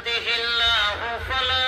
يهده الله فلا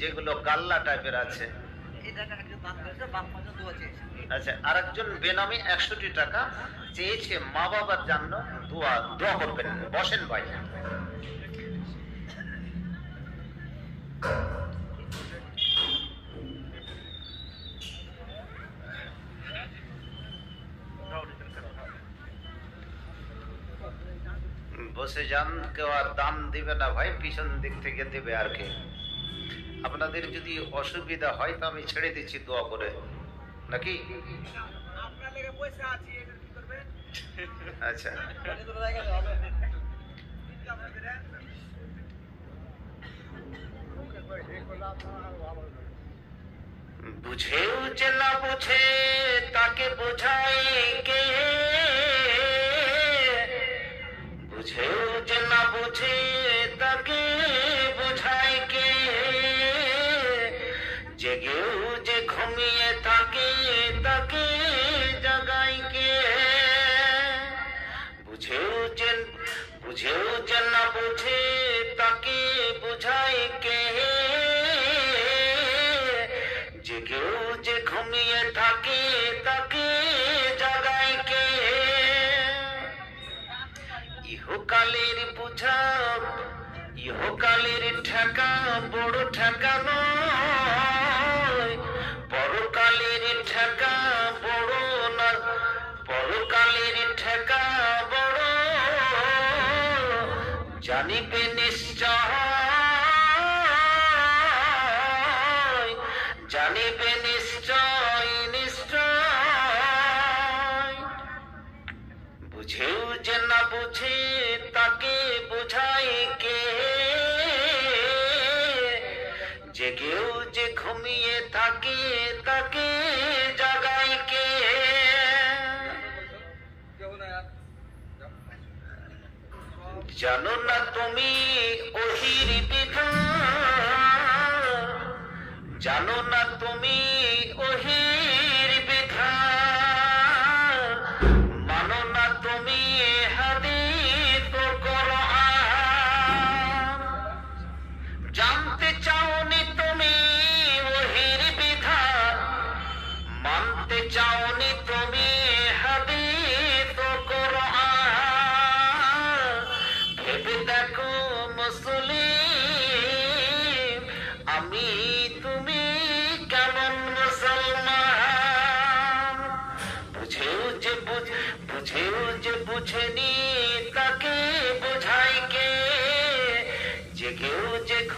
যেগুলো গাল্লা টাইপের আছে। আচ্ছা, আরেকজন বেনামি 100টি টাকা চেয়েছে মা বাবার জন্য দোয়া করবেন। বসেন ভাই। বসে যান, কেউ আর দাম দিবে না ভাই, পিছন দিক থেকে দেবে আর কি। আপনাদের যদি অসুবিধা হয় তো আমি ছেড়ে দিচ্ছি দোয়া করে, নাকি? আচ্ছা, বুঝেও যে না বুঝে তাকে বোঝায় কে, বুঝেও যে না বুঝে তাকে বোঝায় কে, জেগেও যে ঘুমিয়ে থাকে তাকে জাগায় কে, বুঝেও যে না বুঝে তাকে বোঝায় কে, জেগেও যে ঘুমিয়ে থাকে তাকে জাগায় কে। ইহকালের বুঝা ইহকালের ঠেকা বড় ঠেকা নয়, পরকালের ঠেকা বড় না, পরকালের ঠেকা বড় জানিবে নিশ্চয়, জানিবে নিশ্চয় নিশ্চয়। বুঝেও যে না বুঝে তাকে বোঝায় কে, জেগেও যে ঘুমিয়ে থাকে তাকে জাগায় কে। জানো না তুমি ওহির বিধান, জানো না তুমি ওহির বিধান, মানো না তুমি হাদিস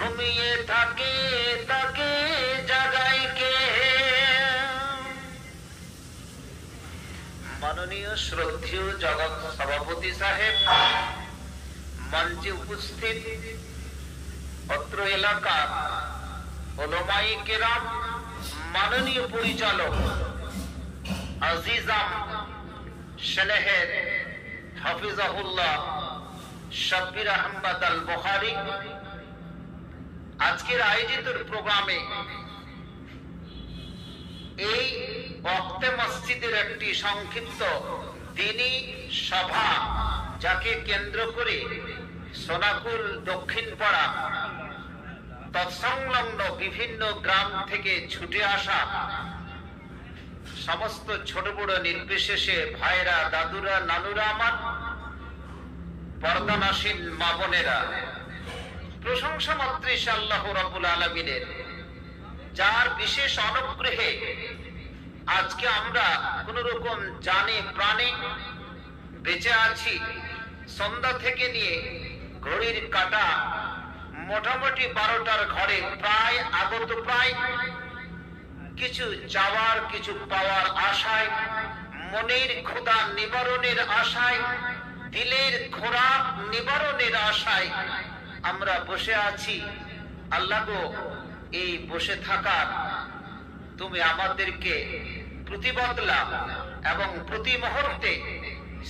ঘুমিয়ে থাকে তাকে জাগায় কে? মাননীয় শ্রদ্ধেয় জগৎ সভাপতি সাহেব, মঞ্চে উপস্থিত অত্র এলাকার ওলামায়ে কেরাম, মাননীয় পরিচালক আজিজাম স্নেহের হাফিজাহুল্লাহ শাব্বির আহমদ আল বুখারী, আজকের আয়োজিত প্রোগ্রামে এই ওয়াক্তে মসজিদের একটি সংক্ষিপ্ত দ্বীনি সভা, যাকে কেন্দ্র করে সোনাকুল দক্ষিণ পাড়া তৎসংলগ্ন বিভিন্ন গ্রাম থেকে ছুটে আসা সমস্ত ছোট বড় নির্বিশেষে ভাইরা, দাদুরা, নানুরা, আমার পর্দানাসীন মা বোনেরা, প্রশংসা মাত্রে আল্লাহ রাব্বুল আলামিনের, যার বিশেষ অনুগ্রহে আজকে আমরা কোন রকম জানে প্রাণে বেঁচে আছি। সন্ধ্যা থেকে নিয়ে ঘড়ির কাঁটা মোটামুটি 12টার ঘরে প্রায় আগত, প্রায় কিছু চাওয়ার কিছু পাওয়ার আশায়, মনের ক্ষুধা নিবারণের আশায়, দিলের খোরাক নিবারণের আশায় আমরা বসে আছি। আল্লাহ গো, এই বসে থাকার তুমি আমাদেরকে প্রতিবদলা এবং প্রতি মুহূর্তে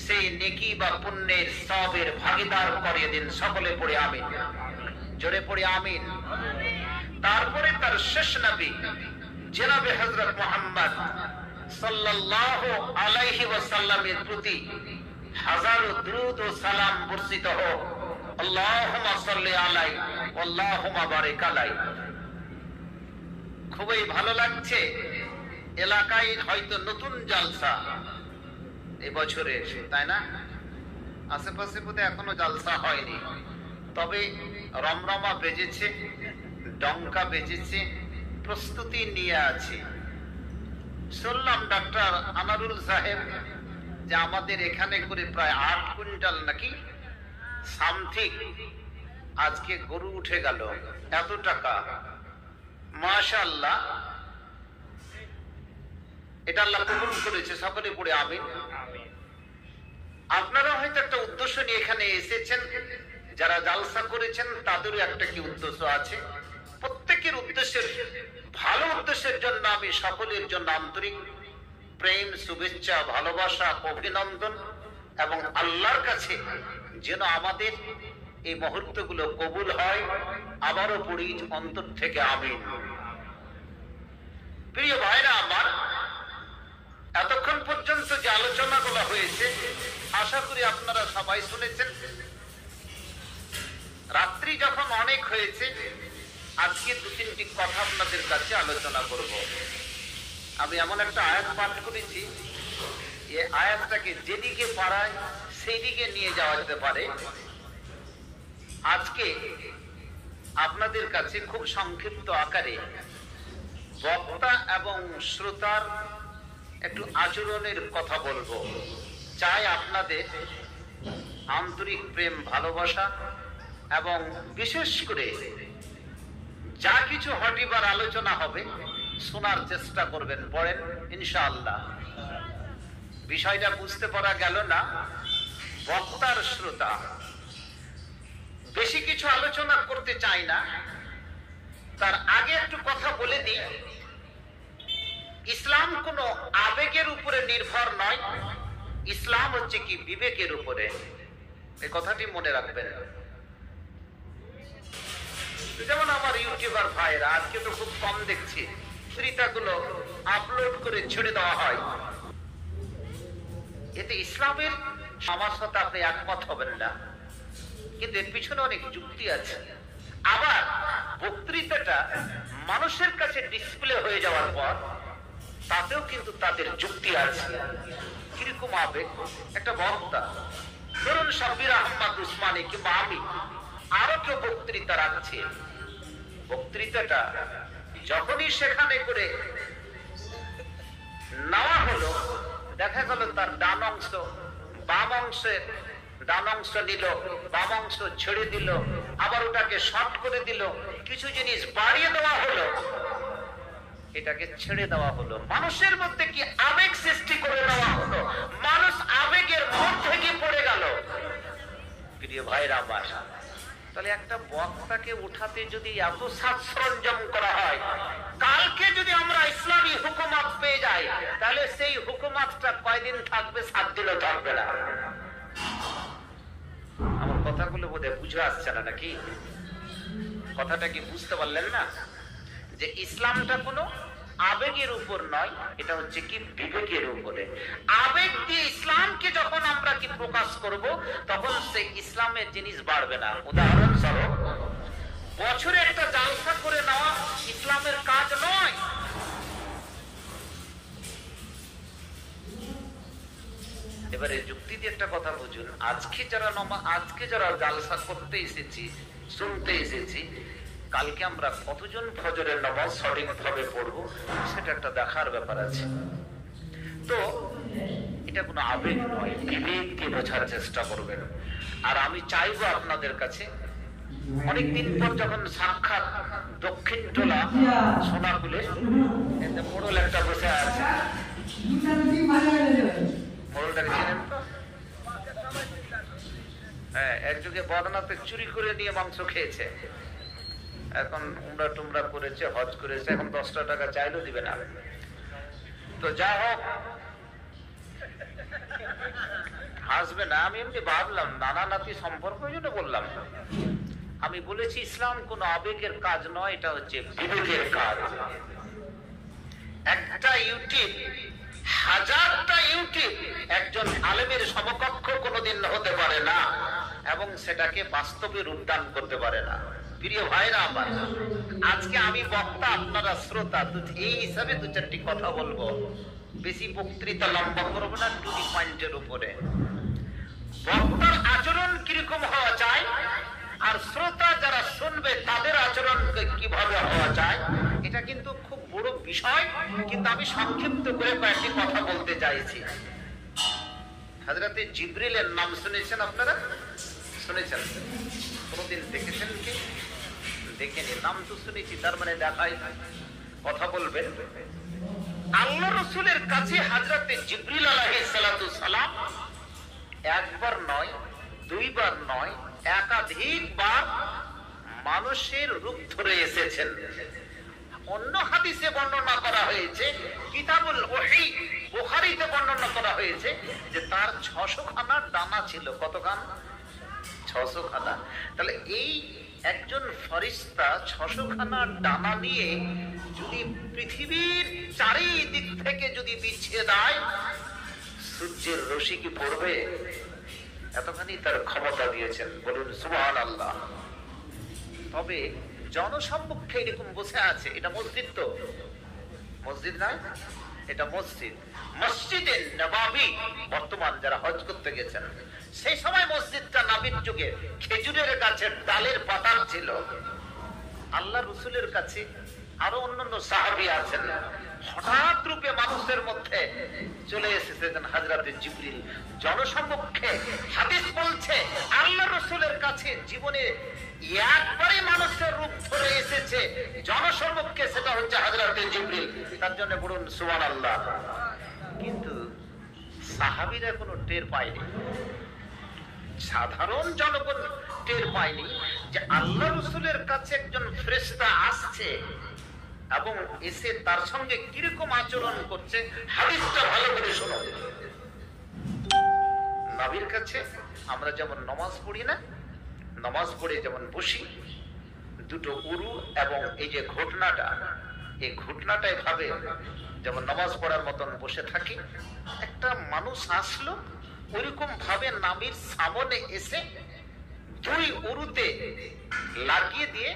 সেই নেকি বা পুণ্যের সবের ভাগীদার করিয়ে দিন। সকলে পড়ে আমিন, জোরে পড়ে আমিন। তারপরে তার শেষ নবী জনাবে হযরত মুহাম্মদ সাল্লাল্লাহু আলাইহি ওয়াসাল্লামের প্রতি হাজারো দুরূদ ও সালাম বর্ষিত হোক। আল্লাহুম্মা সাল্লি আলাইহি ওয়াল্লাহুম্মা বারিক আলাইহি। খুবই ভালো লাগছে, এলাকায় হয়তো নতুন জালসা এবছরে, তাই না? আশেপাশে বোধহয় এখনো জালসা হয়নি, তবে রমরমা বেজেছে, ডঙ্কা বেজেছে, প্রস্তুতি নিয়ে আছে। শুনলাম ডাক্তার আনারুল সাহেব যে আমাদের এখানে করে প্রায় 8 কুইন্টাল নাকি সামথিং আজকে গরু উঠে গেল, এত টাকা, মাশাআল্লাহ। এটা আল্লাহ কবুল করেছে, সকলে পড়ে আমিন। আপনারা হয়তো একটা উদ্দেশ্য নিয়ে এখানে এসেছেন, যারা জালসা করেছেন তাদেরও একটা কি উদ্দেশ্য আছে। প্রত্যেকের উদ্দেশ্যের, ভালো উদ্দেশ্যের জন্য আমি সকলের জন্য আন্তরিক প্রেম, শুভেচ্ছা, ভালোবাসা, অভিনন্দন এবং আল্লাহর কাছে যেন আমাদের এই মুহূর্তগুলো কবুল হয়, আবারও পড়ি অন্তর থেকে আমিন। প্রিয় ভাইরা আমার, এতক্ষণ পর্যন্ত যে আলোচনাগুলো হয়েছে আশা করি আপনারা সবাই শুনেছেন। রাত্রি যখন অনেক হয়েছে, আজকে 2-3টি কথা আপনাদের কাছে আলোচনা করব। আমি এমন একটা আয়াত পাঠ করেছি, এই আয়াতটাকে যেদিকে পারায় সেই দিকে নিয়ে যাওয়া যেতে পারে। আজকে আপনাদের কাছে খুব সংক্ষিপ্ত আকারে বক্তা এবং শ্রোতার একটু আচরণের কথা বলবো। চাই আপনাদের আন্তরিক প্রেম, ভালোবাসা এবং বিশেষ করে যা কিছু হটিবার আলোচনা হবে শোনার চেষ্টা করবেন। পড়েন ইনশাআল্লাহ। বিষয়টা বুঝতে পারা গেল না, বক্তার শ্রোতা। বেশি কিছু আলোচনা করতে চাই না, তার আগে একটু কথা বলে দিই। ইসলাম কোনো আবেগের উপরে নির্ভর নয়, ইসলাম হচ্ছে কি বিবেকের উপরে। এই কথাটি মনে রাখবেন। যেমন আমার ইউটিউবার ভাইরা, আজকে তো খুব কম দেখছি, শ্রীতাগুলো আপলোড করে ছেড়ে দেওয়া হয়। এতে ইসলামের আমার সাথে আপনি একমত হবেন না, কিন্তু এর পিছনে অনেক যুক্তি আছে। আবার বক্তৃতাটা মানুষের কাছে ডিসপ্লে হয়ে যাওয়ার পর তাতেও কিন্তু তাদের যুক্তি আছে। কিরকম আবেগ? একটা বক্তা, ধরুন শাব্বির আহমদ উসমানী কিংবা আমি, আরো কেউ বক্তৃতা রাখছে, বক্তৃতাটা যখনই সেখানে করে নেওয়া হলো, দেখা গেল তার ডান অংশ বাম অংশের, ডান অংশ নিল, বাম অংশ ছেড়ে দিল, আবার ওটাকে শর্ট করে দিল, কিছু জিনিস বাড়িয়ে দেওয়া হলো, এটাকে ছেড়ে দেওয়া হলো। মানুষের মধ্যে কি আবেগ সৃষ্টি করে দেওয়া হলো, মানুষ আবেগের মধ্যে গিয়ে পড়ে গেল। প্রিয় ভাইরা আমার, তাহলে একটা বক্তাকে উঠাতে যদি এত সাজ সরঞ্জাম করা হয়, কালকে যদি আমরা ইসলামী হুকুমত পেয়ে যাই, তাহলে সেই হুকুমতটা কয়দিন থাকবে? 7 দিনও থাকবে না। আমার কথাগুলো বোধহয় বুঝে আসছে না নাকি? কথাটা কি বুঝতে পারলেন না? যে ইসলামটা কোনো আবেগের উপর নয়, এটা হচ্ছে কি বিবেকের উপরে। আবেগ দিয়ে ইসলামকে যখন আমরা কি প্রকাশ করব, তখন সেই ইসলামের জিনিস বাড়বে না। উদাহরণস্বরূপ, বছরে একটা জালসা করে নেওয়া ইসলামের কাজ নয়। এবারে যুক্তি দিয়ে একটা কথা বুঝুন। আজকে যারা জালসা করতে এসেছি, শুনতে এসেছি, কালকে আমরা কতজন ফজরের নামাজ সঠিকভাবে পড়বো, সেটা একটা দেখার ব্যাপার আছে। তো এটা কোনো আবেগ নয়, বিবেক দিয়ে বোঝার চেষ্টা করবেন। আর আমি চাইবো আপনাদের কাছে, অনেকদিন পর যখন সাক্ষাৎ দক্ষিণ টোলা সোনাকুলে মোড়ল একটা বসে আছে, মোড়লটাকে চিনেন তো? হ্যাঁ, একযোগে বদনাতে চুরি করে নিয়ে মাংস খেয়েছে, এখন উমরা টুমরা করেছে, হজ করেছে, এখন 10টা টাকা চাইলেও দিবে না। তো যা হোক, হাসবে না। আমি এমনি ভাবলাম নানা নাতি সম্পর্ক, ওই জন্য বললাম। আমি বলেছি ইসলাম কোন আবেগের কাজ নয়, এটা হচ্ছে বিবেকের কাজ। একটা ইউটিউব, হাজারটা ইউটিউব একজন আলেমের সমকক্ষ কোনোদিন হতে পারে না, এবং সেটাকে বাস্তবে রূপদান করতে পারে না। প্রিয় ভাইরা আমার, আজকে আমি বক্তা, আপনারা শ্রোতা, এই হিসাবে 2-4টি কথা বলবো। বেশি বক্তৃতা লম্বা করবো না, টু দি পয়েন্টের উপরে। বক্তার আচরণ কিরকম হওয়া চাই, আর শ্রোতা যারা শুনবে তাদের আচরণ কিভাবে হওয়া চাই, এটা কিন্তু খুব বড় বিষয়। কিন্তু আমি সংক্ষিপ্ত করে কয়েকটি কথা বলতে চাইছি। হযরতে জিবরিলের নাম শুনেছেন আপনারা? শুনেছেন? কোনদিন দেখেছেন কি? দেখেনি, নাম তো শুনেছি, তার মানে দেখাই কথা বলবেন। আল্লাহ রাসূলের কাছে হযরতে জিবরিল আলাইহিস সালাতু সালাম একবার নয়, দুইবার নয়, একাধিকবার মানুষের রূপ ধরে এসেছেন। অন্য হাদিসে বর্ণনা করা হয়েছে, কিতাবুল ওহী বুখারীতে বর্ণনা করা হয়েছে যে তার 600 খানা ডানা ছিল। কতখান? 600 খানা। তাহলে এই একজন ফেরেশতা 600 খানা ডানা নিয়ে যদি পৃথিবীর চারিদিক থেকে যদি বিছিয়ে দেয়, সূর্যের রশ্মি কি পড়বে? এতখানি তার ক্ষমতা দিয়েছেন, বলুন সুবহানাল্লাহ। তবে জনসম্মুখে এরকম বসে আছে, এটা মসজিদ তো? মসজিদ নয়, এটা মসজিদ। মসজিদে নববী, বর্তমান যারা হজ করতে গেছেন, সেই সময় মসজিদটা নবীর যুগে খেজুরের গাছের ডালের পাতা ছিল। আল্লাহ রাসূলের কাছে আরো অন্যান্য সাহাবী আছেন, হঠাৎ রূপে মানুষের মধ্যে চলে এসেছেন হযরতে জিবরিল জনসম্মুখে। হাদিস বলছে আল্লাহ রাসূলের কাছে জীবনে একবারই মানুষের রূপ ধরে এসেছে জনসম্মুখে, সেটা হচ্ছে হযরতে জিবরিল। তার জন্য বলুন সুবহানাল্লাহ। কিন্তু সাহাবীরা কোনো টের পায়নি, সাধারণ জনগণ টের পায়নি যে আল্লাহ রাসূলের কাছে একজন ফেরেশতা আসছে এবং এসে তার সঙ্গে কিরকম আচরণ করছে। হাদিসটা ভালো করে শোনো। নবীর কাছে আমরা যেমন নামাজ পড়ি না, নামাজ পড়ে যেমন বসি, দুটো উরু এবং এই যে ঘটনাটা, এই ঘটনাটা এভাবে যেমন নামাজ পড়ার মতন বসে থাকি, একটা মানুষ আসলো ওইরকম ভাবে নবীর সামনে এসে দুই উরুতে লাগিয়ে দিয়ে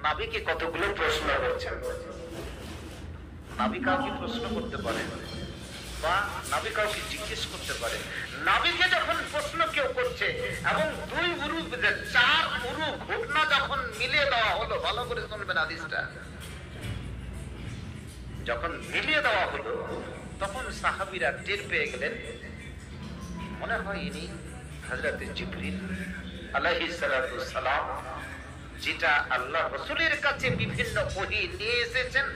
নবীকে কতগুলো প্রশ্ন করছেন। নবী কাউকে প্রশ্ন করতে পারে বা নবী কাউকে জিজ্ঞেস করতে পারে। নবীকে যখন প্রশ্ন কেউ করছে এবং দুই উরু, 4 উরু ঘটনা যখন মিলিয়ে দেওয়া হলো, ভালো করে শুনবেন হাদিসটা, যখন মিলিয়ে দেওয়া হলো তখন সাহাবীরা টের পেয়ে গেলেন, মনে হয় ইনি হযরতে জিবরিল আলাইহিস সালাতু সালাম যেটা আল্লাহ রাসূলের কাছে বিভিন্ন ওহী নিয়ে এসেছেন,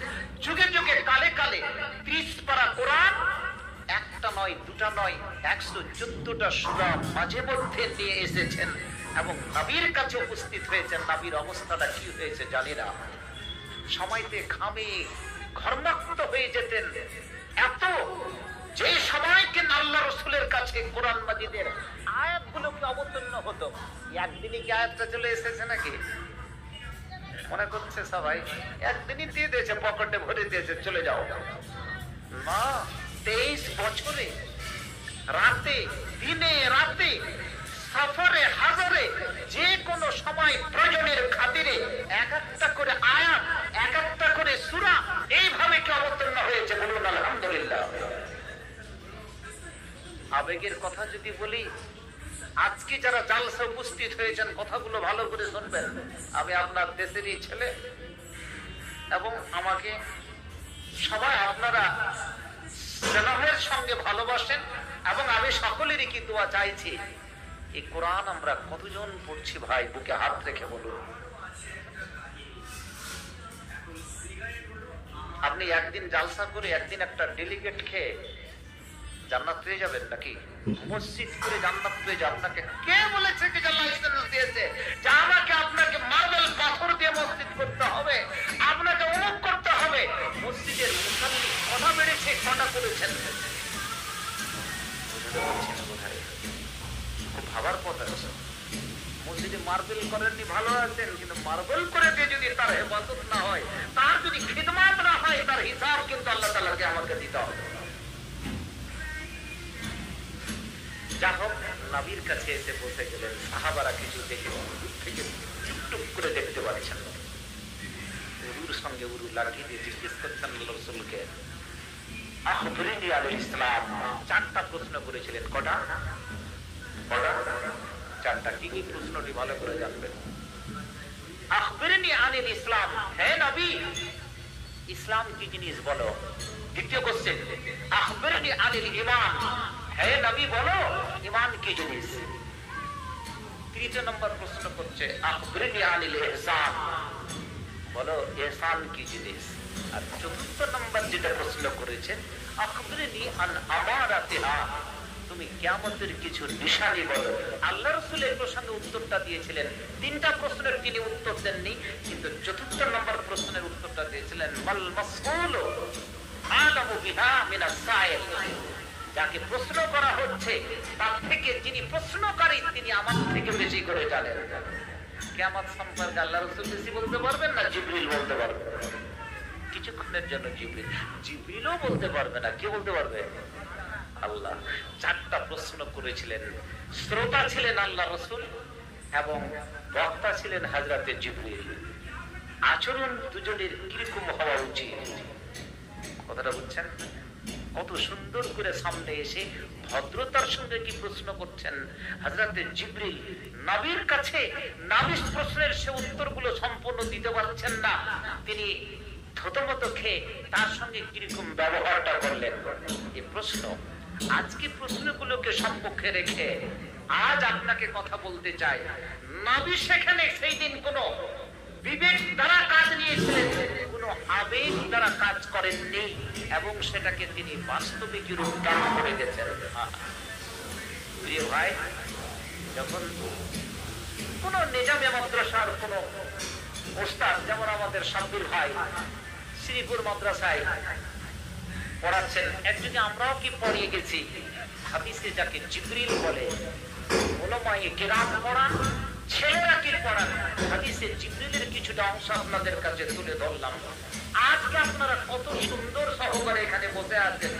যুগে যুগে কালে কালে 30 পারা কোরআন, একটা নয় দুটা নয় 114টা সূরা মাঝে মধ্যে নিয়ে এসেছেন এবং নবীর কাছে উপস্থিত হয়েছেন। নবীর অবস্থাটা কি হয়েছে জানি না, সময়তে ঘামে ঘর্মাক্ত হয়ে যেতেন, এত যে সময়কে আল্লাহ রাসূলের কাছে কোরআন মাজিদের আয়াতগুলোকে অবতীর্ণ হতো। একদিনই কি আয়াতটা চলে এসেছে নাকি? মনে করছে সবাই একদিনই দিয়ে দিয়েছে, পকেটে ভরে দিয়েছে, চলে যাও না। 23 বছরে রাতে দিনে রাতে সফরে হাজারে যে কোনো সময় প্রয়োজনের খাতিরে এক একটা করে আয়াত, এক একটা করে সূরা এইভাবে কি অবতীর্ণ হয়েছে? বলুন আলহামদুলিল্লাহ। আবেগের কথা যদি বলি, আজকে যারা জালসা উপস্থিত হয়েছেন কথাগুলো ভালো করে শুনবেন। আমি আপনার দেশেরই ছেলে এবং আমাকে সবাই আপনারা স্নেহের সঙ্গে ভালোবাসেন এবং আমি সকলেরই কি দোয়া চাইছি। এই কোরআন আমরা কতজন পড়ছি ভাই? বুকে হাত রেখে বলুন। আপনি একদিন জালসা করে একদিন একটা ডেলিগেট খেয়ে জান্নাত পেয়ে যাবেন নাকি? মসজিদ করে জান্নাত পেয়ে যাবেন? আপনাকে কে বলেছে কি লাইসেন্স দিয়েছে যে আমাকে আপনাকে মার্বেল পাথর দিয়ে মসজিদ করতে হবে, আপনাকে অমুক করতে হবে? মসজিদের মুসাল্লি কটা বেড়েছে, কটা করেছেন? খুব ভাবার কথা। মসজিদে মার্বেল করেননি ভালো আছেন, কিন্তু মার্বেল করে দিয়ে যদি তার হেফাজত না হয়, তার যদি খিদমাত না হয়, তার হিসাব কিন্তু আল্লাহ তাআলাকে আমাকে দিতে হবে। যা হোক, নবীর কাছে এসে বসে গেলেন। সাহাবারা কিছু দেখে দূর থেকে টুকটুক করে দেখতে পাচ্ছেন। উরুর সঙ্গে উরু লাগিয়ে দিয়ে জিজ্ঞেস করছেন রাসূলকে, আখবিরনি আনিল ইসলাম। 4টা প্রশ্ন করেছিলেন। কটা? 4টা। কি কি প্রশ্নটি ভালো করে জানবেন। আখবিরনি আনিল ইসলাম, হে নবী ইসলাম কি জিনিস বলো। দ্বিতীয় কোশ্চেন, আখবিরনি আনিল ঈমান, হে নবী বলো ঈমান কি জিনিস। তৃতীয় নম্বর প্রশ্ন করছে আখবিরনি আনিল ইহসান, বলো ইহসান কি জিনিস। আর চতুর্থ নম্বর যেটা প্রশ্ন করেছেন আখবিরনি আন আমারাতিহা, তুমি কিয়ামতের কিছু নিশানি বলো। আল্লাহ রাসূল এই প্রশ্নের উত্তরটা দিয়েছিলেন। 3টা প্রশ্নের তিনি উত্তর দেননি, কিন্তু চতুর্থ নম্বর প্রশ্নের উত্তরটা দিয়েছিলেন মাল মাসউলু আলামু বিহা মিনাস সাইল, যাকে প্রশ্ন করা হচ্ছে তার থেকে যিনি প্রশ্নকারী তিনি আমার থেকে বেশি করে জানেন। কিয়ামত সম্পর্কে আল্লাহ রাসূল বেশি বলতে পারবেন না, জিবরিল বলতে পারবে? কিছুক্ষণের জন্য জিবরিলও বলতে পারবে না। কে বলতে পারবে? আল্লাহ। 4টা প্রশ্ন করেছিলেন। শ্রোতা ছিলেন আল্লাহ রাসূল এবং বক্তা ছিলেন হযরতে জিবরিল। আচরণ দুজনের কিরকম হওয়া উচিত, কথাটা বুঝছেন? কত সুন্দর করে সামনে এসে ভদ্রতার সঙ্গে কি প্রশ্ন করছেন হযরতে জিবরিল নবীর কাছে। নবীর প্রশ্নের সে উত্তরগুলো সম্পূর্ণ দিতে পারছেন না, তিনি থতমত খেয়ে তার সঙ্গে কিরকম ব্যবহারটা করলেন। এই প্রশ্ন, আজকে প্রশ্নগুলোকে সম্মুখে রেখে আজ আপনাকে কথা বলতে চাই। নবী সেখানে সেই দিন কোনো বিবেক দ্বারা কাজ নিয়েছিলেন, কোনো আবেগ দ্বারা কাজ করেননি এবং সেটাকে তিনি বাস্তবিক রূপ দান করে গেছেন। প্রিয় ভাই, যখন কোন নিজামে মাদ্রাসার কোন ওস্তাদ, যেমন আমাদের সাব্বির ভাই শ্রীপুর মাদ্রাসায় পড়াচ্ছেন, একদিকে আমরাও কি পড়িয়ে গেছি, হাদিসে যাকে জিবরিল বলে, উলামায়ে কিরাম পড়ান, ছেলেরা কি পড়ান, হাদিসে জিবরিলের কিছুটা অংশ আপনাদের কাছে তুলে ধরলাম। আজকে আপনারা কত সুন্দর সহকারে এখানে বসে আছেন।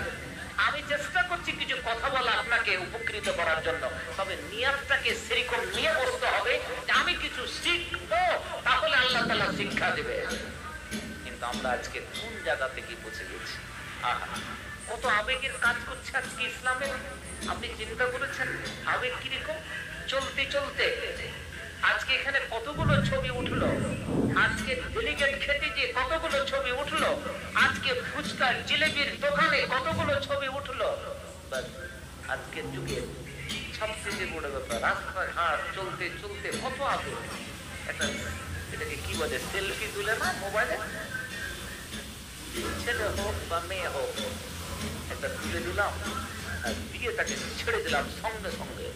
আমি চেষ্টা করছি কিছু কথা বলা আপনাকে উপকৃত করার জন্য, তবে নিয়তটাকে সেরকম নিয়ে বসতে হবে যে আমি কিছু শিখবো, তাহলে আল্লাহ তাআলা শিক্ষা দেবে। কিন্তু আমরা আজকে কোন জায়গা থেকে পৌঁছে গেছি? কত আবেগের কাজ করছে আজকে ইসলামে। আপনি চিন্তা করেছেন আবেগ কিরকম? চলতে চলতে আজকে এখানে কতগুলো ছবি উঠলো, আজকে ডেলিগেট খেতে যে কতগুলো ছবি উঠলো, আজকে ফুচকা জিলেবির দোকানে কতগুলো ছবি উঠলো। আজকের যুগে সবচেয়ে বড় ব্যাপার রাস্তাঘাট চলতে চলতে কত আবেগ। একটা এটাকে কি বলে, সেলফি তুলে না মোবাইলে, ছেলে হোক বা মেয়ে হোক, একটা তুলে দিলাম আর দিয়ে তাকে ছেড়ে দিলাম সঙ্গে সঙ্গে,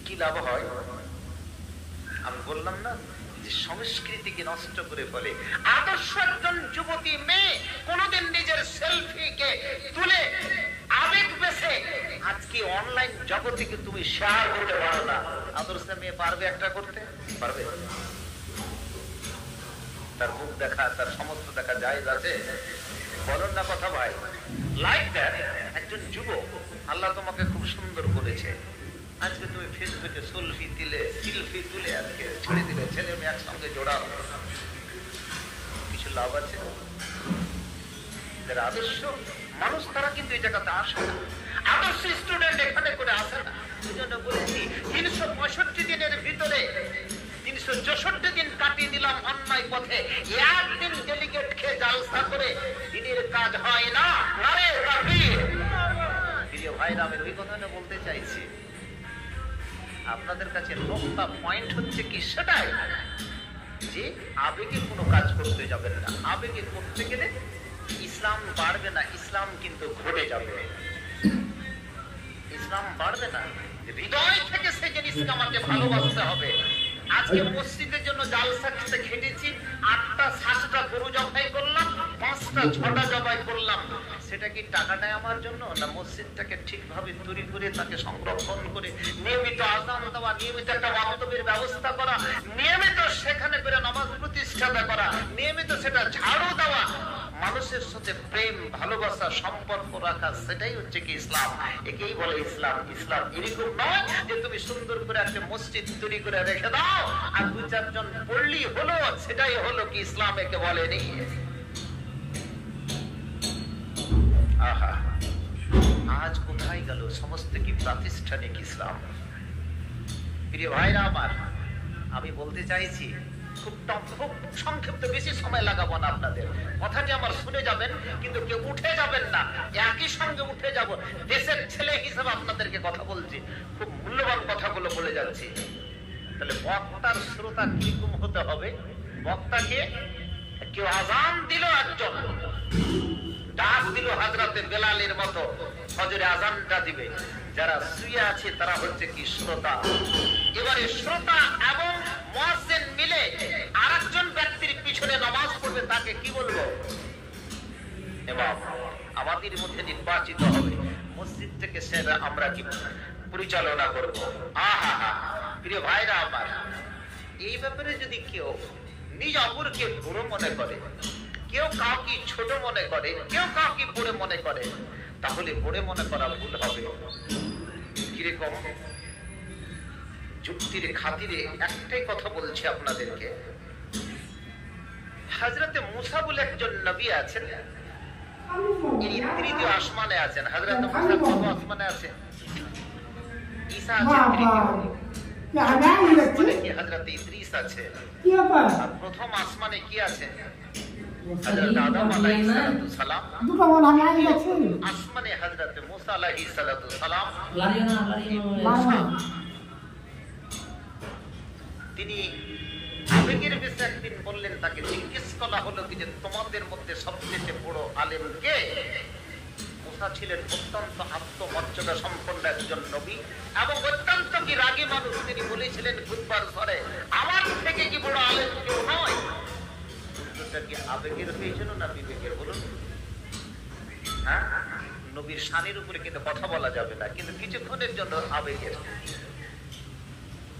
কি লাভ হয়? আমি বললাম না যে সংস্কৃতিকে নষ্ট করে ফেলে। আদর্শ একজন যুবতী মেয়ে কোনদিন নিজের সেলফিকে তুলে আবেগ বেছে আজকে অনলাইন জগতে তুমি শেয়ার করতে পারো না। আদর্শ মেয়ে পারবে একটা করতে? পারবে? তার মুখ দেখা, তার সমস্ত দেখা যায় আছে? বলুন না কথা ভাই। লাইক দ্যাট একজন যুবক, আল্লাহ তোমাকে খুব সুন্দর করেছে, আজকে তুমি ফেসবুকে সেলফি তুলে আজকে ছেড়ে দিলে, ছেলে মেয়ে একসঙ্গে জোড়া, কিছু লাভ আছে? যারা আদর্শ মানুষ তারা কিন্তু এই জায়গাতে আসে না। আদর্শ স্টুডেন্ট এখানে করে আসে না। এই জন্য বলেছি 365 দিনের ভিতরে 364 দিন কাটিয়ে দিলাম অন্যায় পথে, একদিন ডেলিগেট খেয়ে জালসা করে দিনের কাজ হয় না। নারে তাকবীর! প্রিয় ভাইরা, আমি ওই কথাটা বলতে চাইছি, আপনাদের কাছে নোকতা পয়েন্ট হচ্ছে কি সেটাই, যে আবেগে কোনো কাজ করতে যাবেন না। আবেগে করতে গেলে ইসলাম বাড়বে না, ইসলাম কিন্তু ঘটে যাবে। ইসলাম বাড়বে না, হৃদয় থেকে সেই জিনিসকে আমাকে ভালোবাসতে হবে। আজকে মসজিদের জন্য জালসা খেটেছি, 8টা 7টা গরু জবাই করলাম, 5টা 6টা জবাই করলাম, সেটা কি টাকাটাই আমার জন্য? না মসজিদটাকে ঠিকভাবে তৈরি করে তাকে সংরক্ষণ করে নিয়মিত আযান দেওয়া, নিয়মিত একটা ওয়াক্তবের ব্যবস্থা করা, নিয়মিত সেখানে করে নামাজ প্রতিষ্ঠাতা করা, নিয়মিত সেটা ঝাড়ু দেওয়া, মানুষের সাথে প্রেম ভালোবাসা সম্পর্ক রাখা, সেটাই হচ্ছে কি ইসলাম। একেই বলে ইসলাম। ইসলাম এরকম নয় যে তুমি সুন্দর করে একটা মসজিদ তৈরি করে রেখে দাও আর 2-4 জন পড়লি হলো, সেটাই হলো কি ইসলাম। একে বলেনি। আহা, আজ কোথায় গেল সমস্ত কি প্রাতিষ্ঠানিক ইসলাম? প্রিয় ভাইরা আমার, আমি বলতে চাইছি, খুব সংক্ষিপ্ত, বেশি সময় লাগাবো না আপনাদের। কথাটি আমার শুনে যাবেন, কিন্তু কেউ উঠে যাবেন না, একই সঙ্গে উঠে যাব। দেশের ছেলে হিসেবে আপনাদেরকে কথা বলছি, খুব মূল্যবান কথাগুলো বলে যাচ্ছি। তাহলে বক্তার শ্রোতা কিরকম হতে হবে? বক্তাকে কেউ আযান দিল, একজন ডাক দিল হযরতে বেলালের মতো, ফজরে আযানটা দিবে, যারা শুয়ে আছে তারা হচ্ছে কি শ্রোতা। এবারে শ্রোতা এবং মুয়াজ্জিন মিলে আরেকজন ব্যক্তির পিছনে নামাজ পড়বে, তাকে কি বলবো? ইমাম। আমাদের মধ্যে নির্বাচিত হবে, মসজিদ থেকে সেটা আমরা কি পরিচালনা করব। আহা হা, প্রিয় ভাইরা আমার, এই ব্যাপারে যদি কেউ নিজ অপরকে বড় মনে করে, কেউ কাউকে ছোট মনে করে, কেউ কাউকে বড় মনে করে, তাহলে বড় মনে করা ভুল হবে। কিরকম? যুক্তির খাতিরে একটাই কথা বলছি আপনাদেরকে। হযরতে মুসা বলে একজন নবী আছেন, ইনি 3য় আসমানে আছেন। হযরতে মুসা কত আসমানে আছেন? ঈসা আছেন 3য়। হযরতে ইদ্রিস আছে। আর প্রথম আসমানে কি আছে? হযরত আদম আলাইহিস সালাম। আসমানে হযরতে মুসা আলাইহিস সালাম। তিনি আবেগের বিষয়ে একদিন বললেন, তাকে জিজ্ঞেস করা হলো কি যে তোমাদের মধ্যে সবচেয়ে বড় আলেম কে? মুসা ছিলেন অত্যন্ত আত্মমর্যাদা সম্পন্ন একজন নবী এবং অত্যন্ত কি রাগী মানুষ। তিনি বলেছিলেন খুতবার স্বরে, আমার থেকে কি বড় আলেম কেউ নয়। উত্তরটা কি আবেগের হয়েছিল না বিবেকের? বলুন। হ্যাঁ, নবীর শানের উপরে কিন্তু কথা বলা যাবে না, কিন্তু কিছুক্ষণের জন্য আবেগের।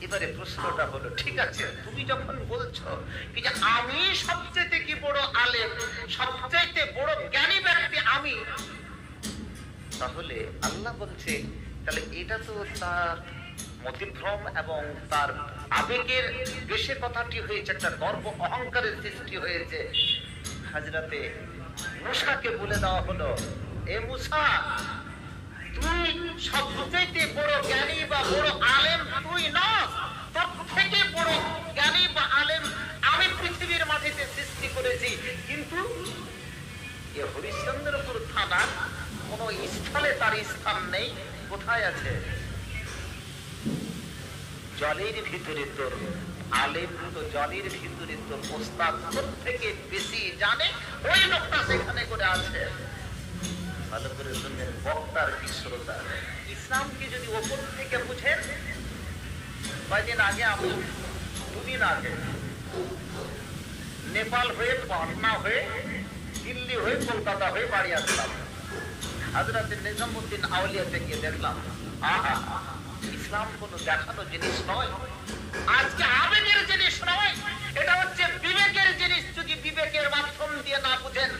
এবারে প্রশ্নটা হলো, ঠিক আছে, তুমি যখন বলছো কি যে আমি সবচেয়ে কি বড় আলেম, সবচেয়ে বড় জ্ঞানী ব্যক্তি আমি, তাহলে আল্লাহ বলছে, তাহলে এটা তো তার মতিভ্রম এবং তার আবেগের বেশি কথাটি হয়েছে, একটা গর্ব অহংকারের সৃষ্টি হয়েছে। হযরতে মুসাকে বলে দেওয়া হলো, এ মুসা, তুই সবচেয়ে বড় জ্ঞানী বা বড় আলেম তুই নস, তোর থেকে বড় জ্ঞানী বা আলেম আমি পৃথিবীর মাটিতে সৃষ্টি করেছি। কিন্তু এ হরিশ্চন্দ্রপুর থানার কোন স্থলে তার স্থান নেই। কোথায় আছে? জলের ভিতরে তোর আলেম তো জনের ভিতরে তো ওস্তাদ থেকে বেশি জানে, ওই লোকটা সেখানে করে আছে। ভালো করে শুনবেন, বক্তার কি শ্রোতা। ইসলামকে যদি ওপর থেকে বুঝেন, কয়েকদিন আগে আমি, দুদিন আগে নেপাল হয়ে, পাটনা হয়ে, দিল্লি হয়ে, কলকাতা হয়ে বাড়ি আসলাম। হযরত নিজামউদ্দিন আউলিয়াতে গিয়ে দেখলাম, আহা, ইসলাম কোনো দেখানো জিনিস নয়, আজকে আবেগের জিনিস নয়, এটা হচ্ছে বিবেকের জিনিস। যদি বিবেকের মাধ্যম দিয়ে না বুঝেন,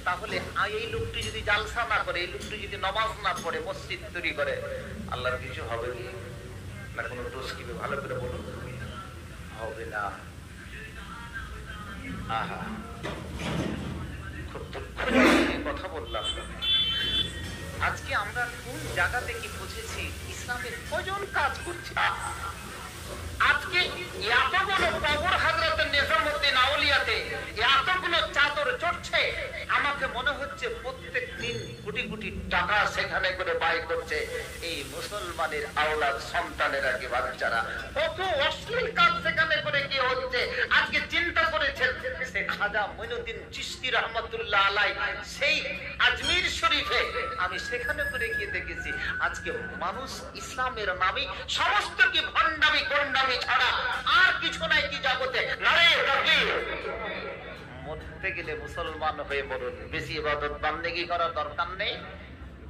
তাহলে এই লোকটি যদি জালসা না করে, এই লোকটি যদি নামাজ না পড়ে, মসজিদ তৈরি করে, আল্লাহর কিছু হবে কি না? কোনো দোষ কি? ভালো করে বলুন, হবে না। আহা, খুব দুঃখ কথা বললাম। আজকে আমরা কোন জায়গা থেকে বুঝেছি ইসলামের কজন কাজ করছে? আজকে এতগুলো কবর হযরত নিজামউদ্দিন আউলিয়াতে এতগুলো চাদর চড়ছে, আমাকে মনে হচ্ছে প্রত্যেক দিন কোটি কোটি টাকা সেখানে করে ব্যয় করছে এই মুসলমানের আওলাদ সন্তানেরা, কি বাচ্চারা, কত অশ্লীল কাজ সেখানে করে কি হচ্ছে। আজকে চিন্তা করেছেন শেখ খাজা মঈনুদ্দিন চিশতি রহমতুল্লাহ আলাই সেই আজমির শরীফে, আমি সেখানে করে গিয়ে দেখেছি আজকে মানুষ ইসলামের নামে সমস্ত কি ভণ্ডামি গন্ডামি ছাড়া আর কিছু নাই কি জগতে। নারে তাকবীর! মরতে গেলে মুসলমান হয়ে মরুন। বেশি ইবাদত বান্দেগি করার দরকার নেই,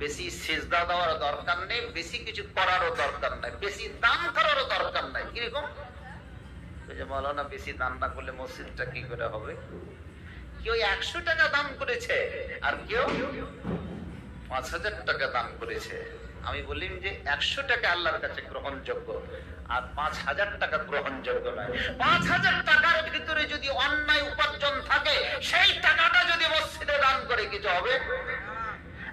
বেশি সিজদা দেওয়ার দরকার নেই, বেশি কিছু করারও দরকার নাই, বেশি দান করারও দরকার নাই। কিরকম? মাওলানা বেশি দান না করলে মসজিদটা কি করে হবে? কেউ 100 টাকা দান করেছে আর কেউ 5000 টাকা দান করেছে। আমি বলি যে 100 টাকা আল্লাহর কাছে গ্রহণযোগ্য, আর 5000 টাকা গ্রহণযোগ্য নয়। 5000 টাকার ভিতরে যদি অন্যায় উপার্জন থাকে, সেই টাকাটা যদি মসজিদে দান করে কিছু হবে?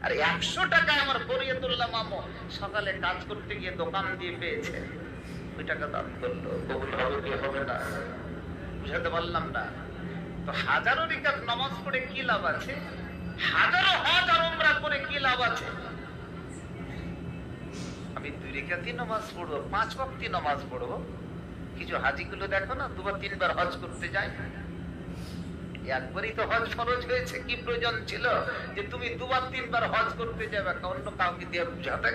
আর 100 টাকা আমার ফরিয়াতুল্লাহ মামু সকালে কাজ করতে গিয়ে দোকান দিয়ে পেয়েছে, ওই টাকা দান করলো, কবুল হবে কি হবে না বুঝাতে পারলাম না। তো হাজারো রিকাত নামাজ পড়ে কি লাভ আছে? হাজারো হজ আর উমরা করে কি লাভ আছে? আমি 2 রিকাতই নামাজ পড়বো, 5 ওয়াক্তই নামাজ পড়বো। কিছু হাজিগুলো দেখো না, 2-3 বার হজ করতে যায়। একবারই তো হজ ফরজ হয়েছে, কি প্রয়োজন ছিল যে তুমি 2-3 বার হজ করতে যাবে? অন্য কাউকে দিয়ে বুঝাতে।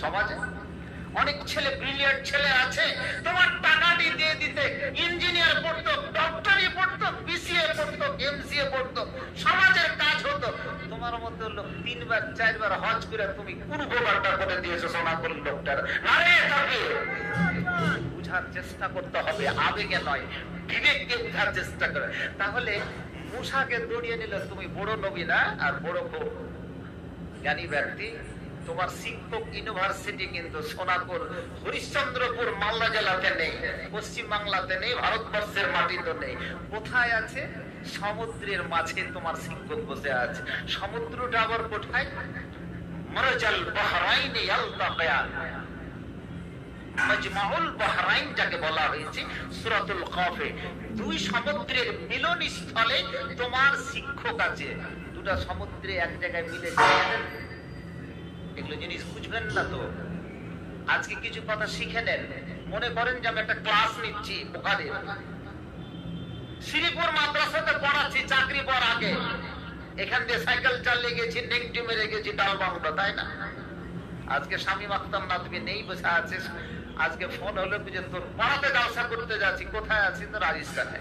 সমাজে অনেক ছেলে, ব্রিলিয়ান্ট ছেলে আছে, তোমার টাকাটি দিয়ে দিতে ইঞ্জিনিয়ার পড়তো, ডক্টরি পড়তো, বিসিএ পড়তো, এমসিএ পড়তো, সমাজের কাজ হতো। তোমার মতো লোক 3 বার 4 বার হজ করে তুমি পূর্ববারটা করে দিয়েছো সোনাপুর লোকটার। আরে তাকবীর! বুঝার চেষ্টা করতে হবে, আবেগে নয়, বিবেককে বুঝার চেষ্টা করে। তাহলে মুসাকে দৌড়িয়ে নিলে তুমি বড় নবী না, আর বড় খুব জ্ঞানী ব্যক্তি। তোমার শিক্ষক ইউনিভার্সিটি কিন্তু সোনাপুর, হরিশ্চন্দ্রপুর, মালদা জেলাতে নেই, পশ্চিম বাংলাতে নেই, ভারতবর্ষের মাটিতে নেই। কোথায় আছে? সমুদ্রের মাঝে তোমার শিক্ষক বসে আছে। সমুদ্রটা আবার কোথায়? মারজাল বাহরাইন ইয়ালতাকিয়ান, মাজমাউল বাহরাইন যাকে বলা হয়েছে সূরাতুল কাফে। 2 সমুদ্রের মিলন স্থলে তোমার শিক্ষক আছে। 2টা সমুদ্রে এক জায়গায় মিলে যায়। এগুলো জিনিস বুঝবেন না তো। আজকে কিছু কথা শিখে নেন। মনে করেন যে আমি একটা ক্লাস নিচ্ছি ওখানে শ্রীপুর মাদ্রাসাতে পড়াচ্ছি চাকরি পাওয়ার আগে, এখান দিয়ে সাইকেল চালিয়ে গেছি, নেংটি মেরে গেছি ডালবাংলা, তাই না? আজকে স্বামী মাখতাম না, তুমি নেই, বসে আছিস। আজকে ফোন হলো যে তোর পাড়াতে জালসা করতে যাচ্ছি, কোথায় আছি? তো রাজস্থানে।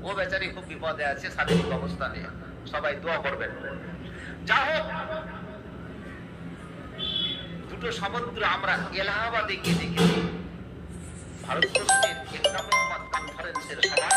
ও বেচারি খুব বিপদে আছে শারীরিক অবস্থা নিয়ে, সবাই দোয়া করবেন। যা হোক, 2টো সমুদ্র আমরা এলাহাবাদে গিয়ে দেখেছি। ভারতবর্ষের ইসলামিক কনফারেন্সের সভা